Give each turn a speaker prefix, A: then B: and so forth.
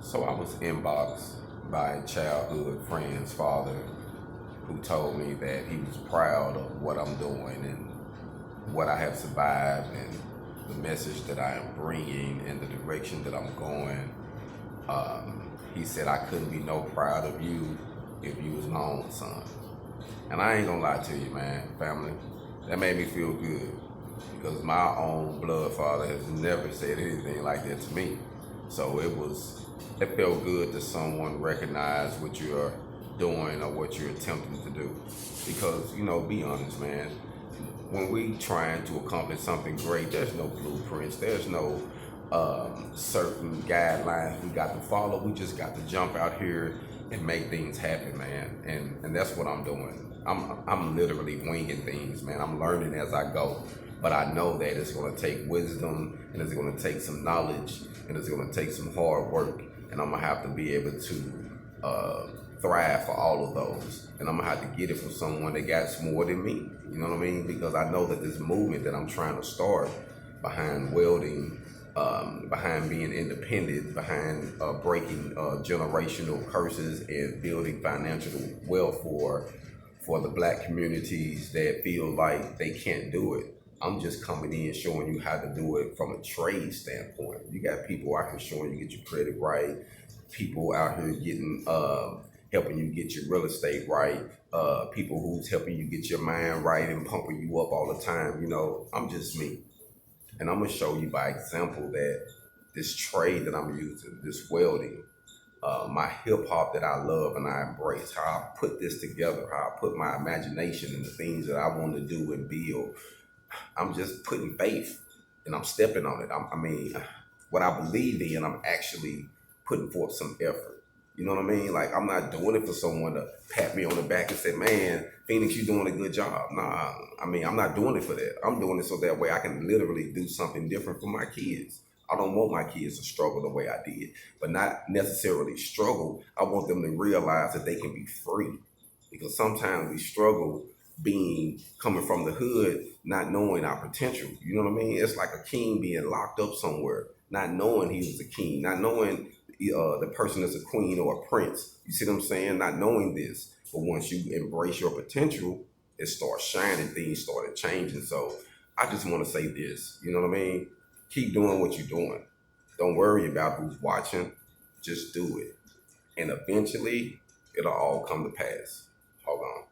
A: So I was inboxed by a childhood friend's father who told me that he was proud of what I'm doing and what I have survived and the message that I am bringing and the direction that I'm going. He said I couldn't be no proud of you if you was my own son. And I ain't gonna lie to you, man, family. That made me feel good because my own blood father has never said anything like that to me. So it felt good that someone recognized what you're doing or what you're attempting to do. Because, be honest, man, when we trying to accomplish something great, there's no blueprints, there's no certain guidelines we got to follow. We just got to jump out here and make things happen, man. And that's what I'm doing. I'm literally winging things, man. I'm learning as I go. But I know that it's going to take wisdom and it's going to take some knowledge and it's going to take some hard work. And I'm going to have to be able to thrive for all of those. And I'm going to have to get it from someone that got more than me. You know what I mean? Because I know that this movement that I'm trying to start behind welding, behind being independent, behind breaking generational curses and building financial wealth for the black communities that feel like they can't do it. I'm just coming in showing you how to do it from a trade standpoint. You got people out here showing you get your credit right, people out here getting helping you get your real estate right, people who's helping you get your mind right and pumping you up all the time. I'm just me. And I'm gonna show you by example that this trade that I'm using, this welding, my hip hop that I love and I embrace, how I put this together, how I put my imagination and the things that I want to do and build. I'm just putting faith and I'm stepping on it. What I believe in, I'm actually putting forth some effort. You know what I mean? Like, I'm not doing it for someone to pat me on the back and say, man, Phoenix, you're doing a good job. Nah, I'm not doing it for that. I'm doing it so that way I can literally do something different for my kids. I don't want my kids to struggle the way I did, but not necessarily struggle. I want them to realize that they can be free, because sometimes we struggle coming from the hood, not knowing our potential. You know what I mean? It's like a king being locked up somewhere, not knowing he was a king, not knowing the person is a queen or a prince. You see what I'm saying? Not knowing this. But once you embrace your potential, it starts shining, things started changing. So I just want to say this, you know what I mean? Keep doing what you're doing. Don't worry about who's watching. Just do it. And eventually, it'll all come to pass. Hold on.